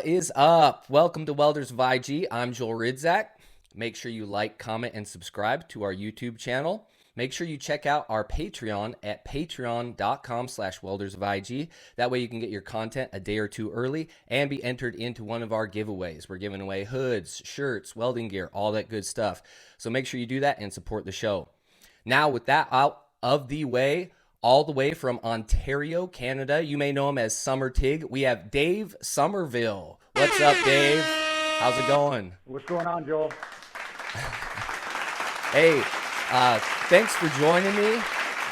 What is up? Welcome to Welders of IG. I'm Joel Ridzak. Make sure you like, comment, and subscribe to our YouTube channel. Make sure you check out our Patreon at patreon.com/welders of IG. That way you can get your content a day or two early and be entered into one of our giveaways. We're giving away hoods, shirts, welding gear, all that good stuff. So make sure you do that and support the show. Now, with that out of the way, all the way from Ontario, Canada, you may know him as Summer Tig, we have Dave Somerville. What's up, Dave? How's it going? What's going on, Joel? Hey, thanks for joining me.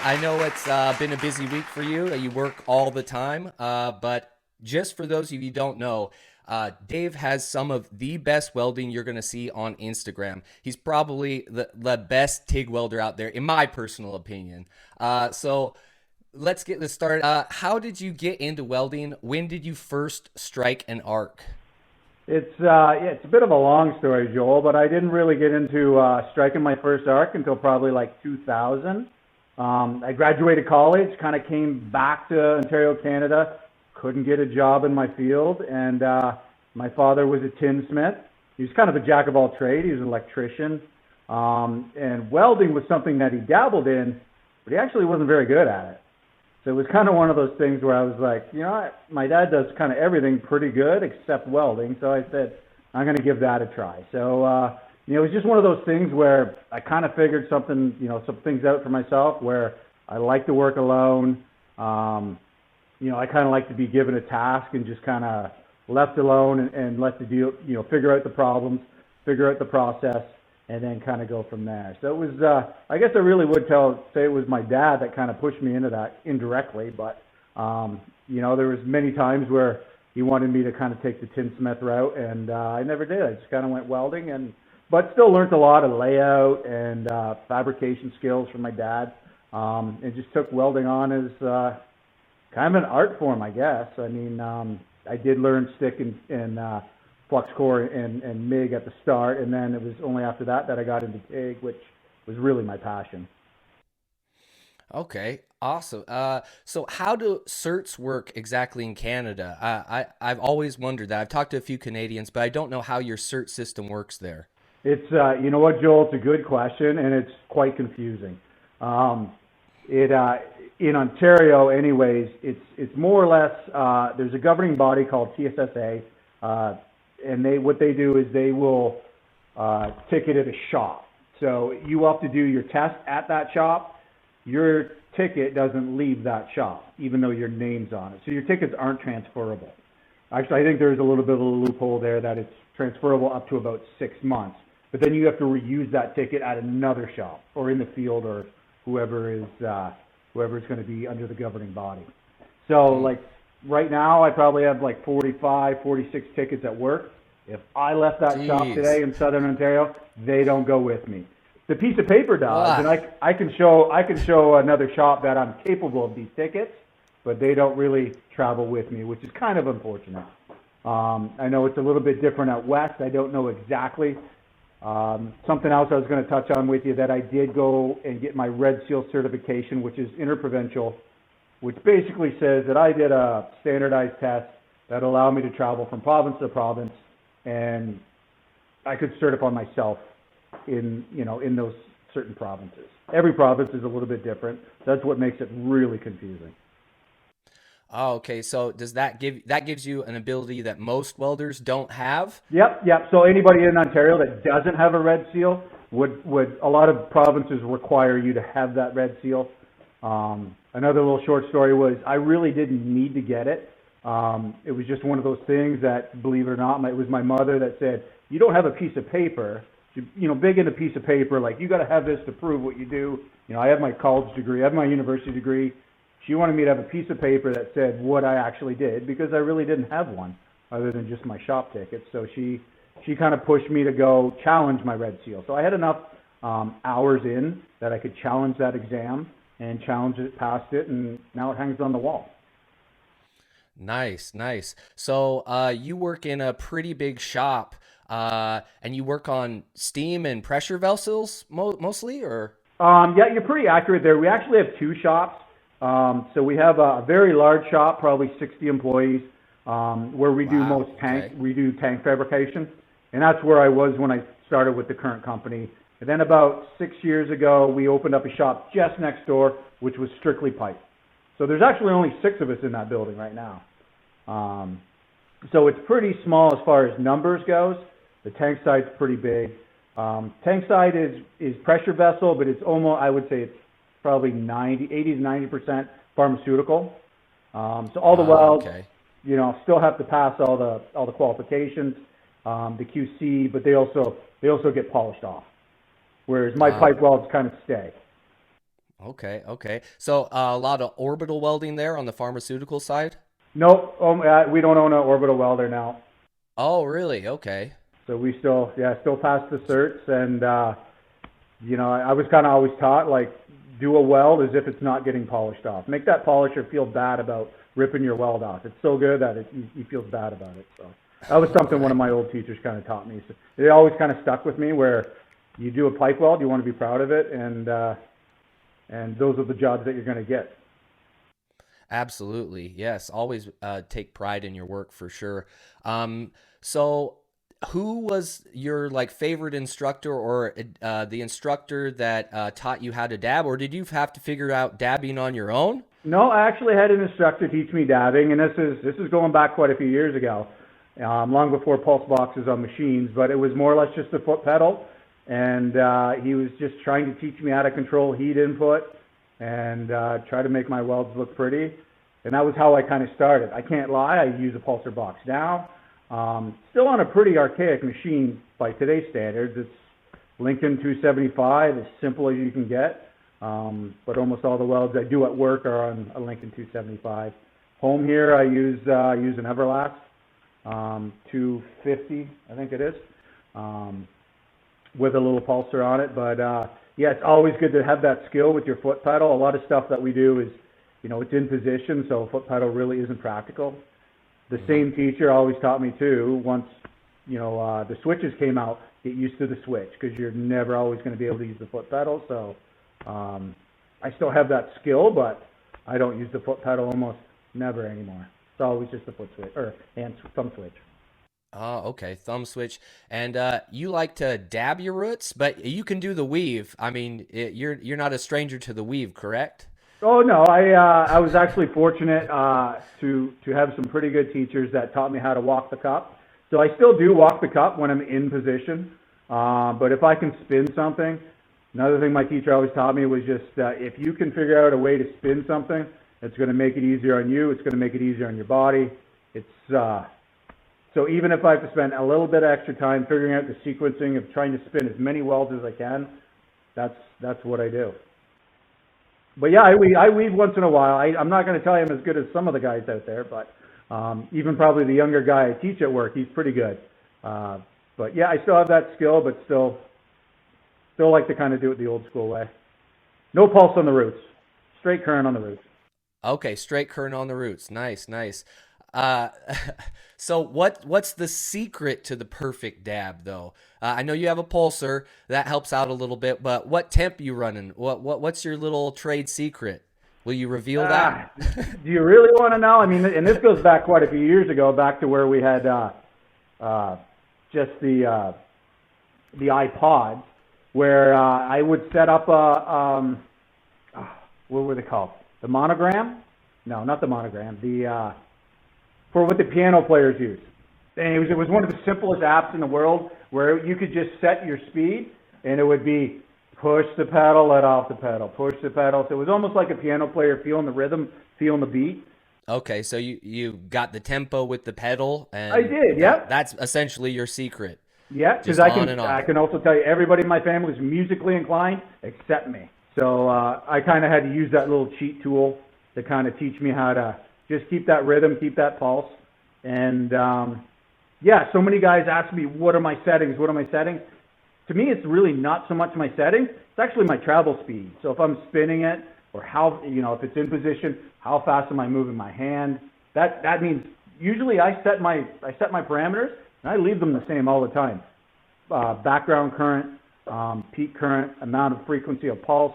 I know it's been a busy week for you. You work all the time, but just for those of you who don't know, Dave has some of the best welding you're going to see on Instagram. He's probably the best TIG welder out there, in my personal opinion. So let's get this started. How did you get into welding? When did you first strike an arc? It's a bit of a long story, Joel, but I didn't really get into striking my first arc until probably like 2000. I graduated college, kind of came back to Ontario, Canada, couldn't get a job in my field, and my father was a tinsmith. He was kind of a jack of all trades. He was an electrician, and welding was something that he dabbled in, but he actually wasn't very good at it. So it was kind of one of those things where I was like, you know, my dad does kind of everything pretty good except welding, so I said, I'm going to give that a try. So, it was just one of those things where I kind of figured some things out for myself where I like to work alone. I kind of like to be given a task and just kind of left alone and let the deal, figure out the problems, figure out the process, and then kind of go from there. So it was, I guess I really would say it was my dad that kind of pushed me into that indirectly, but, there was many times where he wanted me to kind of take the tinsmith route, and I never did. I just kind of went welding, but still learned a lot of layout and fabrication skills from my dad, and just took welding on as kind of an art form, I guess. I mean, I did learn stick and flux core and MIG at the start, and then it was only after that I got into TIG, which was really my passion. Okay, awesome. So how do certs work exactly in Canada? I've always wondered that. I've talked to a few Canadians, but I don't know how your cert system works there. It's, you know what, Joel, it's a good question, and it's quite confusing. In Ontario, anyways, it's more or less, there's a governing body called TSSA, and what they do is they will ticket at a shop. So you have to do your test at that shop. Your ticket doesn't leave that shop, even though your name's on it. So your tickets aren't transferable. Actually, I think there's a little bit of a loophole there that it's transferable up to about 6 months. But then you have to reuse that ticket at another shop or in the field or whoever is going to be under the governing body. So like right now, I probably have like 45, 46 tickets at work. If I left that shop today in Southern Ontario, they don't go with me. The piece of paper does, and I can show another shop that I'm capable of these tickets, but they don't really travel with me, which is kind of unfortunate. I know it's a little bit different out west. I don't know exactly. Something else I was going to touch on with you that I did go and get my Red Seal certification, which is interprovincial, which basically says that I did a standardized test that allowed me to travel from province to province, and I could certify myself in those certain provinces. Every province is a little bit different. That's what makes it really confusing. Oh, okay. So does that gives you an ability that most welders don't have? Yep. So anybody in Ontario that doesn't have a Red Seal would a lot of provinces require you to have that Red Seal. Another little short story was I really didn't need to get it. It was just one of those things that, believe it or not, it was my mother that said, you don't have a piece of paper, big into piece of paper, like you got to have this to prove what you do. I have my college degree, I have my university degree. She wanted me to have a piece of paper that said what I actually did because I really didn't have one other than just my shop ticket. So she kind of pushed me to go challenge my Red Seal. So I had enough hours in that I could challenge that exam and challenge it, passed it, and now it hangs on the wall. Nice. So you work in a pretty big shop, and you work on steam and pressure vessels mostly, or? Yeah, you're pretty accurate there. We actually have two shops. So we have a very large shop, probably 60 employees. where we do Wow. most Okay. we do tank fabrication. And that's where I was when I started with the current company. And then about 6 years ago, we opened up a shop just next door, which was strictly pipe. So there's actually only 6 of us in that building right now. Um, so it's pretty small as far as numbers goes. The tank side's pretty big. Tank side is pressure vessel, but it's almost, I would say it's probably 80 to 90% pharmaceutical. So all the welds, Okay. still have to pass all the qualifications, the QC, but they also get polished off. Whereas my Ah, pipe welds kind of stay. okay. Okay. So a lot of orbital welding there on the pharmaceutical side. Nope, we don't own an orbital welder now. Oh, really? Okay. So we still pass the certs, and I was kind of always taught like do a weld as if it's not getting polished off. Make that polisher feel bad about ripping your weld off. It's so good that he feels bad about it. So that was something one of Right. my old teachers kind of taught me. So it always kind of stuck with me. Where you do a pipe weld, you want to be proud of it, and those are the jobs that you're going to get. Absolutely. Yes. Always take pride in your work for sure. So who was your like favorite instructor or the instructor that taught you how to dab, or did you have to figure out dabbing on your own? No, I actually had an instructor teach me dabbing, and this is going back quite a few years ago, long before pulse boxes on machines. But it was more or less just a foot pedal, and he was just trying to teach me how to control heat input and try to make my welds look pretty. And that was how I kind of started. I can't lie, I use a pulsar box now. Still on a pretty archaic machine by today's standards. It's Lincoln 275, as simple as you can get. But almost all the welds I do at work are on a Lincoln 275. Home here, I use an Everlast 250, I think it is, with a little pulsar on it. But yeah, it's always good to have that skill with your foot pedal. A lot of stuff that we do is, it's in position, so a foot pedal really isn't practical. The Hmm. same teacher always taught me too. Once the switches came out, get used to the switch because you're never always going to be able to use the foot pedal. So I still have that skill, but I don't use the foot pedal almost never anymore. It's always just the foot switch or thumb switch. Oh, okay. Thumb switch. And you like to dab your roots, but you can do the weave. I mean, you're not a stranger to the weave, correct? Oh no, I was actually fortunate to have some pretty good teachers that taught me how to walk the cup. So I still do walk the cup when I'm in position. But if I can spin something, another thing my teacher always taught me was just if you can figure out a way to spin something, it's going to make it easier on you. It's going to make it easier on your body. It's so even if I have to spend a little bit of extra time figuring out the sequencing of trying to spin as many welds as I can, that's what I do. But yeah, I weave once in a while. I'm not going to tell you I'm as good as some of the guys out there, but even probably the younger guy I teach at work, he's pretty good. But yeah, I still have that skill, but still like to kind of do it the old school way. No pulse on the roots, straight current on the roots. Okay, straight current on the roots. Nice, nice. Uh, so what's the secret to the perfect dab though? I know you have a pulsar that helps out a little bit, but what temp you running? What's your little trade secret? Will you reveal that? Do you really want to know? I mean, and this goes back quite a few years ago, back to where we had just the iPods, where I would set up what were they called? The monogram? No, not the monogram. The for what the piano players use. And it was one of the simplest apps in the world where you could just set your speed and it would be push the pedal, let off the pedal, push the pedal. So it was almost like a piano player feeling the rhythm, feeling the beat. Okay, so you got the tempo with the pedal, I and did, yep. that's essentially your secret. Yeah, because Just on and I off. can also tell you everybody in my family is musically inclined except me. So I kind of had to use that little cheat tool to kind of teach me how to just keep that rhythm, keep that pulse. And yeah, so many guys ask me, what are my settings? What are my settings? To me, it's really not so much my setting. It's actually my travel speed. So if I'm spinning it or how, if it's in position, how fast am I moving my hand? That means usually I set my parameters and I leave them the same all the time. Background current, peak current, amount of frequency of pulse,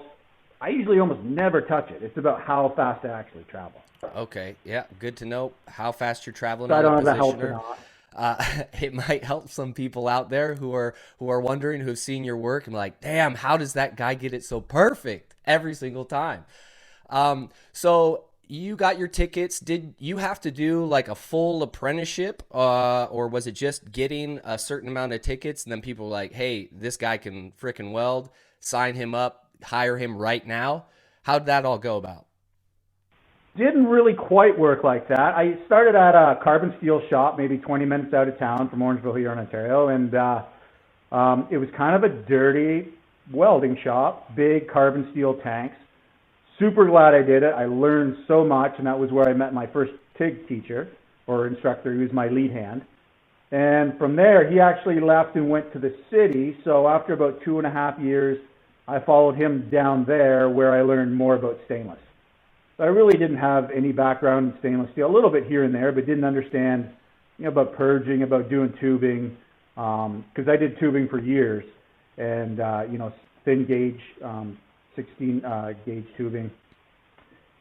I usually almost never touch it. It's about how fast I actually travel. Okay, yeah, good to know how fast you're traveling So I on the don't know if that helps or positioner. not. It might help some people out there who are wondering, who've seen your work and like, damn, how does that guy get it so perfect every single time? So you got your tickets. Did you have to do like a full apprenticeship, or was it just getting a certain amount of tickets and then people were like, hey, this guy can frickin' weld, sign him up, hire him right now? How did that all go about? Didn't really quite work like that. I started at a carbon steel shop, maybe 20 minutes out of town from Orangeville here in Ontario, and it was kind of a dirty welding shop, big carbon steel tanks. Super glad I did it. I learned so much, and that was where I met my first TIG teacher or instructor. He was my lead hand. And from there, he actually left and went to the city. So after about 2.5 years, I followed him down there where I learned more about stainless. So I really didn't have any background in stainless steel, a little bit here and there, but didn't understand, about purging, about doing tubing, because I did tubing for years, and thin gauge, 16 gauge tubing,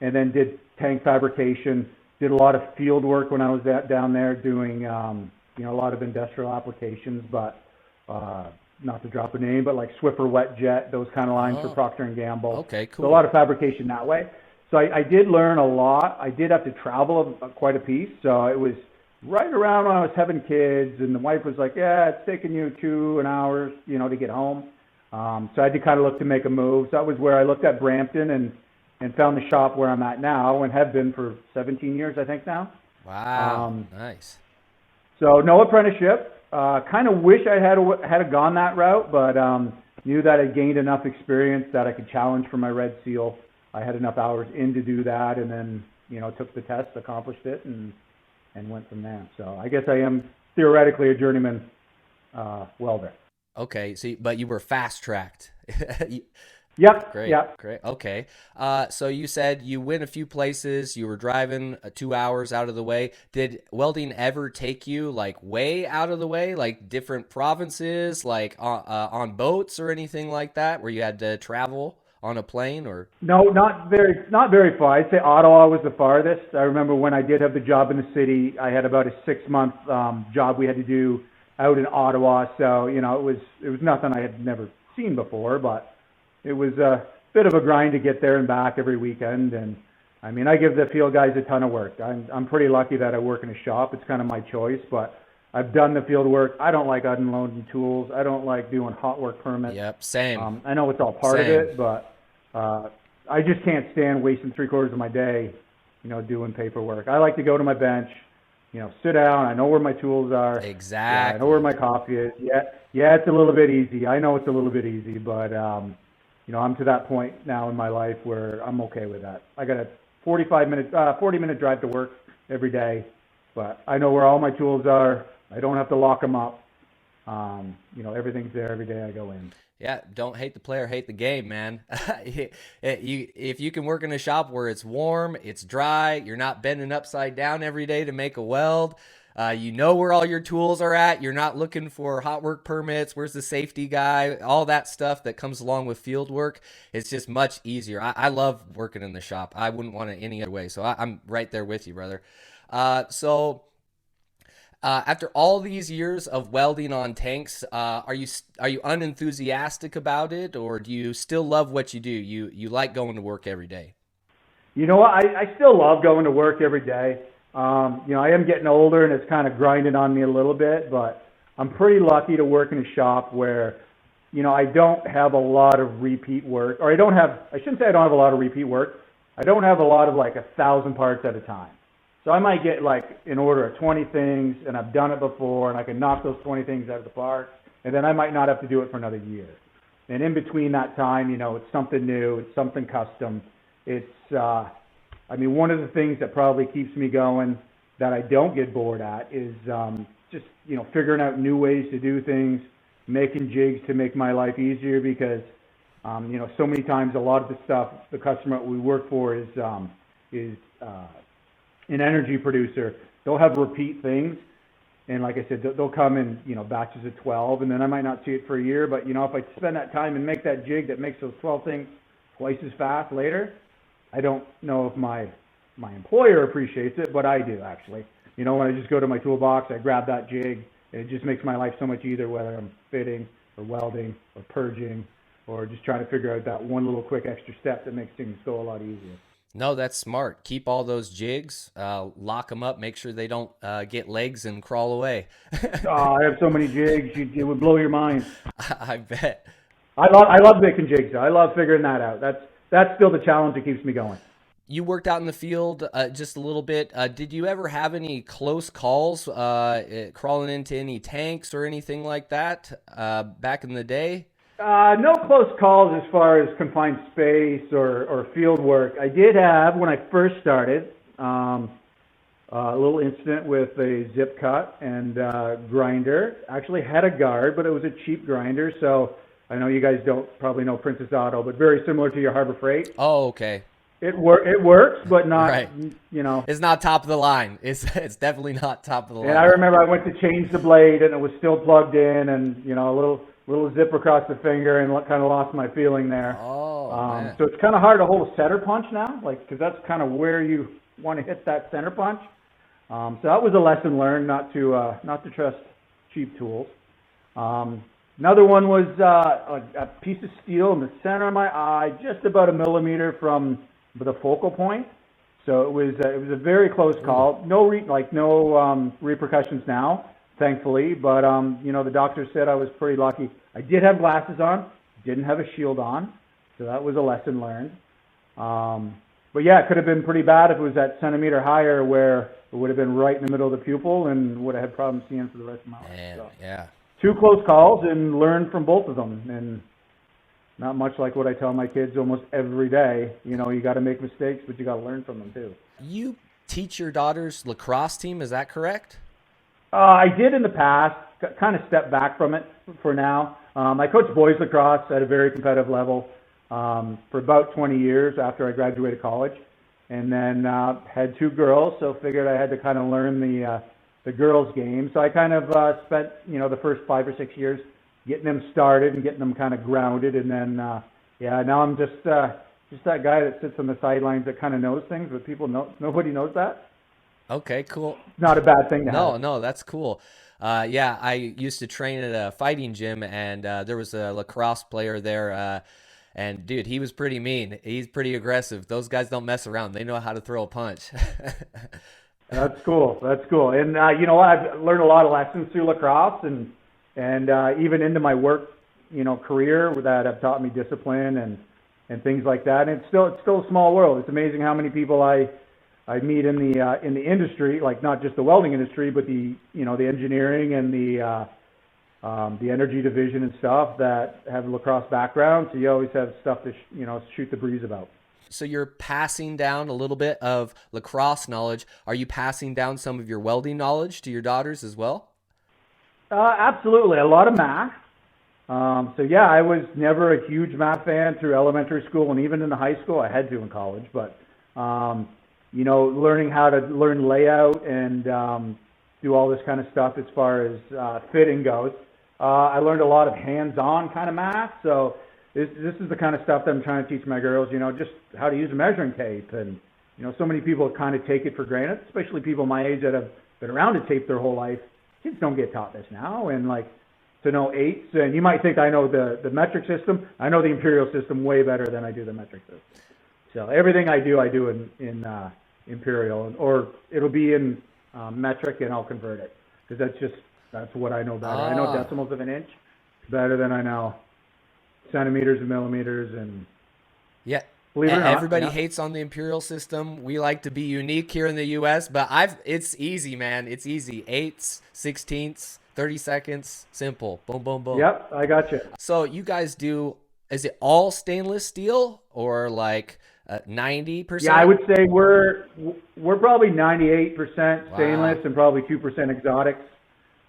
and then did tank fabrication. Did a lot of field work when I was down there doing, a lot of industrial applications, but not to drop a name, but like Swiffer Wet Jet, those kind of lines for Oh, Procter and Gamble. okay, So a lot cool. of fabrication that way. So I did learn a lot. I did have to travel quite a piece. So it was right around when I was having kids, and the wife was like, "Yeah, it's taking you 2 hours, to get home." So I had to kind of look to make a move. So that was where I looked at Brampton and found the shop where I'm at now and have been for 17 years, I think now. Wow, Um, nice. so no apprenticeship. Kind of wish I had gone that route, but knew that I gained enough experience that I could challenge for my red seal. I had enough hours in to do that, and then took the test, accomplished it, and went from there. So I guess I am theoretically a journeyman welder. Okay, so but you were fast tracked. Yep, Great, yep. great. Okay. So you said you went a few places, you were driving 2 hours out of the way. Did welding ever take you like way out of the way, like different provinces, like on boats or anything like that, where you had to travel on a plane or? No, not very far. I'd say Ottawa was the farthest. I remember when I did have the job in the city, I had about a 6 month job we had to do out in Ottawa. So it was nothing I had never seen before, but it was a bit of a grind to get there and back every weekend. And I mean, I give the field guys a ton of work. I'm pretty lucky that I work in a shop. It's kind of my choice, but I've done the field work. I don't like unloading tools. I don't like doing hot work permits. Yep, same, I know it's all part of same. it, but uh, I just can't stand wasting 3/4 of my day, doing paperwork. I like to go to my bench, sit down. I know where my tools are. Yeah, I know where Exactly. my coffee is. Yeah, yeah, it's a little bit easy. I know it's a little bit easy, but I'm to that point now in my life where I'm okay with that. I got a 40-minute drive to work every day, but I know where all my tools are. I don't have to lock them up. Everything's there every day I go in. Yeah, don't hate the player, hate the game, man. If you can work in a shop where it's warm, it's dry, you're not bending upside down every day to make a weld. You know where all your tools are at. You're not looking for hot work permits. Where's the safety guy? All that stuff that comes along with field work. It's just much easier. I love working in the shop. I wouldn't want it any other way. So I'm right there with you, brother. After all these years of welding on tanks, are you unenthusiastic about it, or do you still love what you do? You like going to work every day? You know what? I still love going to work every day. I am getting older and it's kind of grinding on me a little bit, but I'm pretty lucky to work in a shop where, I don't have a lot of repeat work, or I shouldn't say I don't have a lot of repeat work. I don't have a lot of like 1,000 parts at a time. So I might get like an order of 20 things and I've done it before and I can knock those 20 things out of the park and then I might not have to do it for another year. And in between that time, it's something new, it's something custom. One of the things that probably keeps me going that I don't get bored at is just, figuring out new ways to do things, making jigs to make my life easier because, so many times a lot of the stuff the customer we work for is an energy producer. They'll have repeat things. And like I said, they'll come in, batches of 12, and then I might not see it for a year. But, if I spend that time and make that jig that makes those 12 things twice as fast later. I don't know if my employer appreciates it, but I do actually. When I just go to my toolbox, I grab that jig, and it just makes my life so much easier, whether I'm fitting or welding or purging or just trying to figure out that one little quick extra step that makes things go a lot easier. No, that's smart. Keep all those jigs, lock them up, make sure they don't get legs and crawl away. I have so many jigs, it would blow your mind. I bet. I love making jigs, though. I love figuring that out. That's still the challenge that keeps me going. You worked out in the field just a little bit. Did you ever have any close calls crawling into any tanks or anything like that back in the day? No close calls as far as confined space or field work. I did have, when I first started, a little incident with a zip cut and grinder. Actually had a guard, but it was a cheap grinder. So I know you guys don't probably know Princess Auto, but very similar to your Harbor Freight. Oh, okay. It works, but not, right. It's not top of the line. It's definitely not top of the line. And I remember I went to change the blade, and it was still plugged in, and, a little zip across the finger, and kind of lost my feeling there. Oh, man. So it's kind of hard to hold a center punch now, because that's kind of where you want to hit that center punch. So that was a lesson learned, not to trust cheap tools. Another one was a piece of steel in the center of my eye, just about a millimeter from the focal point. So it was a very close call. No repercussions now, thankfully. But the doctor said I was pretty lucky. I did have glasses on, didn't have a shield on, so that was a lesson learned. But yeah, it could have been pretty bad if it was that centimeter higher, where it would have been right in the middle of the pupil and would have had problems seeing for the rest of my life. Man, so, yeah. 2 close calls and learned from both of them. And not much like what I tell my kids almost every day. You got to make mistakes, but you got to learn from them too. You teach your daughter's lacrosse team, is that correct? I did in the past, kind of stepped back from it for now. I coached boys lacrosse at a very competitive level for about 20 years after I graduated college. And then had 2 girls, so figured I had to kind of learn the girls' game. So I kind of spent, the first 5 or 6 years getting them started and getting them kind of grounded. And then, now I'm just that guy that sits on the sidelines that kind of knows things, but nobody knows that. Okay, cool. Not a bad thing to have. No, that's cool. I used to train at a fighting gym, and there was a lacrosse player there. And dude, he was pretty mean. He's pretty aggressive. Those guys don't mess around. They know how to throw a punch. That's cool. And I've learned a lot of lessons through lacrosse, and even into my work, career, that have taught me discipline and things like that. And it's still a small world. It's amazing how many people I meet in the industry, like not just the welding industry, but the engineering and the energy division and stuff that have lacrosse background. So you always have stuff to shoot the breeze about. So you're passing down a little bit of lacrosse knowledge. Are you passing down some of your welding knowledge to your daughters as well? Absolutely. A lot of math. I was never a huge math fan through elementary school, and even in the high school. I had to in college, but learning how to learn layout and do all this kind of stuff as far as fitting goes. I learned a lot of hands-on kind of math. So this is the kind of stuff that I'm trying to teach my girls, just how to use a measuring tape. And, so many people kind of take it for granted, especially people my age that have been around a tape their whole life. Kids don't get taught this now. And to know eighths, and you might think I know the metric system. I know the imperial system way better than I do the metric system. So everything I do in imperial, or it'll be in metric, and I'll convert it, because that's what I know better. I know decimals of an inch better than I know centimeters and millimeters. And yeah, believe it or not, everybody hates on the imperial system. We like to be unique here in the U.S., but it's easy, man. It's easy. Eighths, 16ths, 30 seconds, simple. Boom, boom, boom. Yep, I got you. So you guys do, is it all stainless steel, or like 90%? Yeah, I would say we're probably 98% stainless and probably 2% exotics.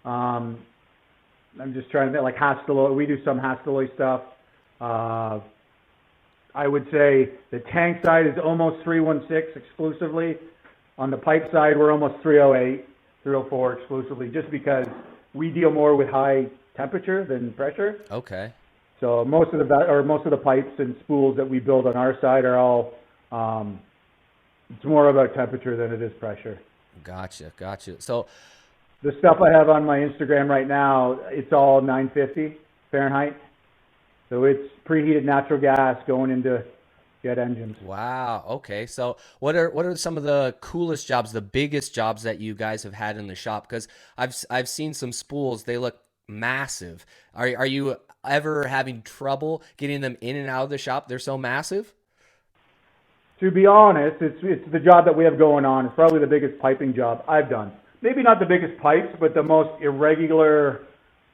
I'm just trying to think, like Hastelloy. We do some Hastelloy stuff. I would say the tank side is almost 316 exclusively. On the pipe side, we're almost 308, 304 exclusively, just because we deal more with high temperature than pressure. Okay. So most of the pipes and spools that we build on our side are all, it's more about temperature than it is pressure. Gotcha, gotcha. So, The stuff I have on my Instagram right now, it's all 950 Fahrenheit. So it's preheated natural gas going into jet engines. wow. Okay. So, what are some of the coolest jobs, the biggest jobs that you guys have had in the shop? Because I've seen some spools. They look massive. Are you ever having trouble getting them in and out of the shop? They're so massive. To be honest, it's the job that we have going on. It's probably the biggest piping job I've done. Maybe not the biggest pipes, but the most irregular,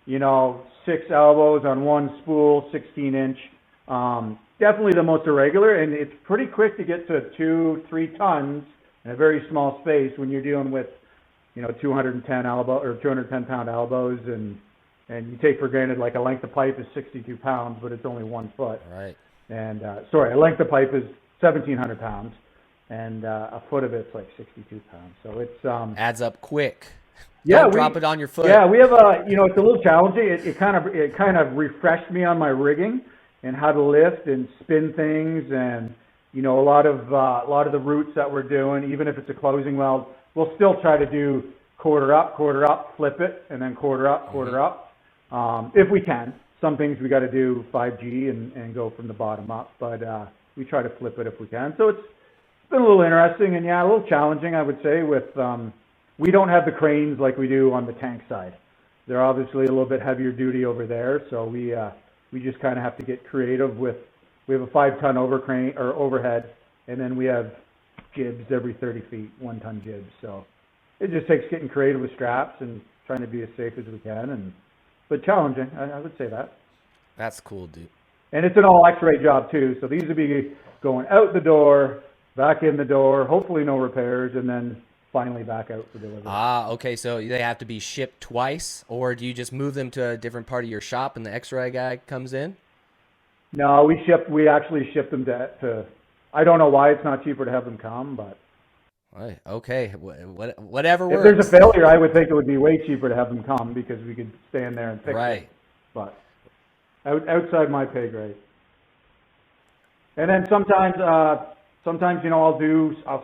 6 elbows on one spool, 16-inch. Definitely the most irregular, and it's pretty quick to get to 2-3 tons in a very small space when you're dealing with, 210 or 210 pound elbows, and you take for granted like a length of pipe is 62 pounds, but it's only 1 foot. Right. And a length of pipe is 1,700 pounds, and a foot of it's like 62 pounds. So it's Adds up quick. yeah, Don't drop it on your foot. yeah, we have it's a little challenging. It kind of refreshed me on my rigging and how to lift and spin things, and a lot of the routes that we're doing, even if it's a closing weld, we'll still try to do quarter up, flip it, and then quarter up, if we can. Some things we got to do 5G and go from the bottom up, but we try to flip it if we can. So it's been a little interesting and a little challenging, I would say. With we don't have the cranes like we do on the tank side. They're obviously a little bit heavier duty over there, so we just kind of have to get creative with. We have a 5-ton overhead, and then we have jibs every 30 feet, 1-ton jibs. So it just takes getting creative with straps and trying to be as safe as we can, but challenging. I would say that. That's cool, dude. And it's an all X-ray job too, so these would be going out the door, back in the door, hopefully no repairs, and then finally back out for delivery. Ah, okay. So they have to be shipped twice, or do you just move them to a different part of your shop and the X-ray guy comes in? No, we actually ship them to. I don't know why it's not cheaper to have them come, but Right. Okay. Whatever if works. there's a failure, I would think it would be way cheaper to have them come because we could stand there and fix it. Right. But outside my pay grade. And then sometimes I'll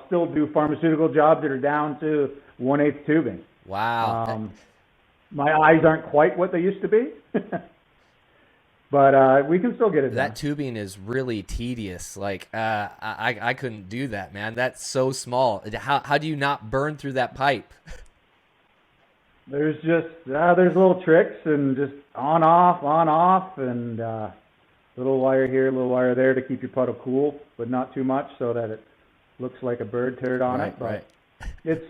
still do pharmaceutical jobs that are down to 1/8 tubing. Wow. My eyes aren't quite what they used to be, but we can still get it done. That tubing is really tedious. Like, I couldn't do that, man. That's so small. How do you not burn through that pipe? There's little tricks and just on off, and little wire here, little wire there to keep your puddle cool, but not too much so that it looks like a bird turd on it. But Right. it's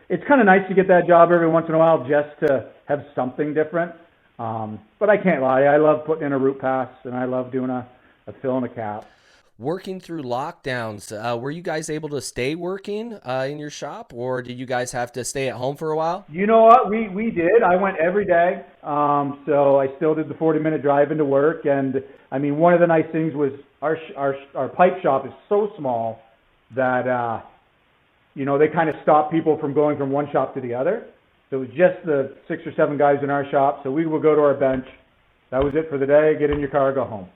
it's kind of nice to get that job every once in a while just to have something different. But I can't lie, I love putting in a root pass, and I love doing a fill and a cap. Working through lockdowns, were you guys able to stay working in your shop, or did you guys have to stay at home for a while? You know what? We did. I went every day. So I still did the 40-minute drive into work. And I mean, one of the nice things was our pipe shop is so small that, they kind of stop people from going from one shop to the other. So it was just the 6 or 7 guys in our shop. So we would go to our bench. That was it for the day. Get in your car, go home.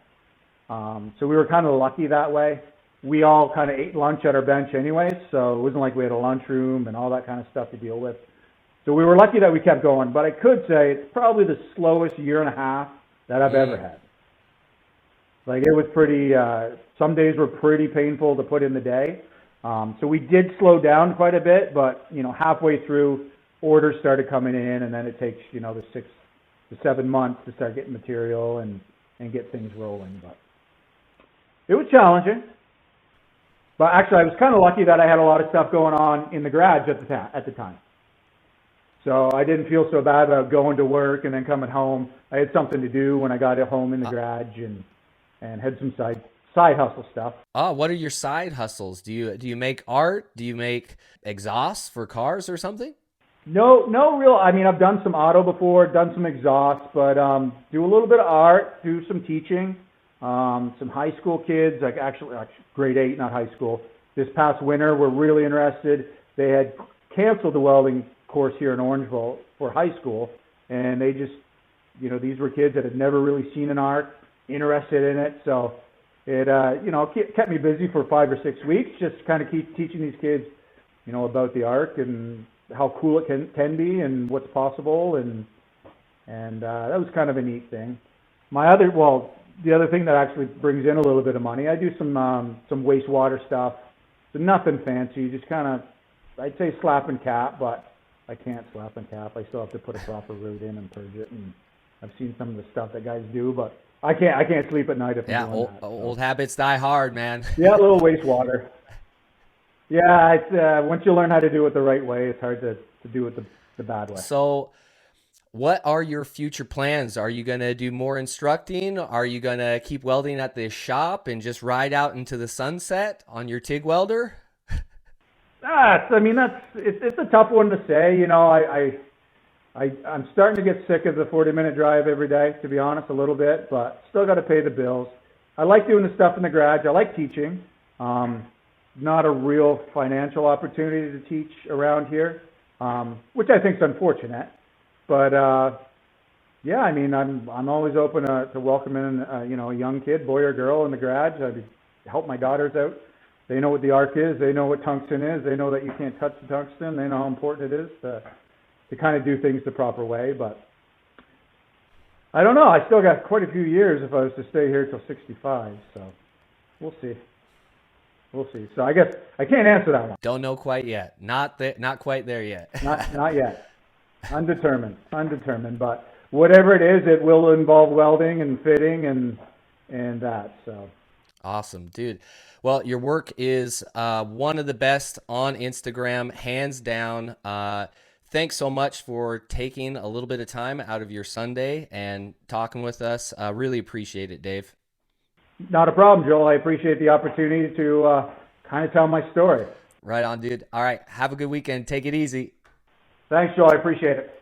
So we were kind of lucky that way. We all kind of ate lunch at our bench anyways, so it wasn't like we had a lunchroom and all that kind of stuff to deal with. So we were lucky that we kept going, but I could say it's probably the slowest year and a half that I've ever had. Like it was pretty, some days were pretty painful to put in the day. So we did slow down quite a bit, but, halfway through, orders started coming in, and then it takes, the 6 to 7 months to start getting material and get things rolling. But it was challenging. But actually, I was kind of lucky that I had a lot of stuff going on in the garage at the time. So I didn't feel so bad about going to work and then coming home. I had something to do when I got at home in the garage and had some side hustle stuff. Oh, what are your side hustles? Do you make art? Do you make exhausts for cars or something? No real. I mean, I've done some auto before, done some exhaust, but do a little bit of art, do some teaching. Some high school kids, like actually grade 8, not high school. This past winter, were really interested. They had canceled the welding course here in Orangeville for high school, and they just these were kids that had never really seen an arc, interested in it. So it, kept me busy for 5 or 6 weeks, just kind of keep teaching these kids, about the arc and how cool it can be and what's possible. And that was kind of a neat thing. The other thing that actually brings in a little bit of money, I do some wastewater stuff. So nothing fancy, just kind of, I'd say slap and cap, but I can't slap and cap. I still have to put a proper root in and purge it. And I've seen some of the stuff that guys do, but I can't sleep at night if I'm doing that. Old habits die hard, man. Yeah, a little wastewater. Yeah, it's, once you learn how to do it the right way, it's hard to do it the bad way. So what are your future plans? Are you going to do more instructing? Are you going to keep welding at the shop and just ride out into the sunset on your TIG welder? It's a tough one to say. I'm starting to get sick of the 40-minute drive every day, to be honest, a little bit, but still got to pay the bills. I like doing the stuff in the garage. I like teaching. Not a real financial opportunity to teach around here, which I think is unfortunate. But I'm always open to welcoming a young kid, boy or girl, in the garage. I help my daughters out. They know what the arc is. They know what tungsten is. They know that you can't touch the tungsten. They know how important it is to kind of do things the proper way. But I don't know. I still got quite a few years if I was to stay here till 65. So we'll see. We'll see. So I guess I can't answer that one. Don't know quite yet. Not quite there yet. Not yet. Undetermined, but whatever it is, it will involve welding and fitting and that. So awesome, dude. Well, your work is one of the best on Instagram, hands down. Thanks so much for taking a little bit of time out of your Sunday and talking with us. Really appreciate it, Dave. Not a problem, Joel. I appreciate the opportunity to kind of tell my story. Right on, dude. All right. Have a good weekend. Take it easy. Thanks, Joel. I appreciate it.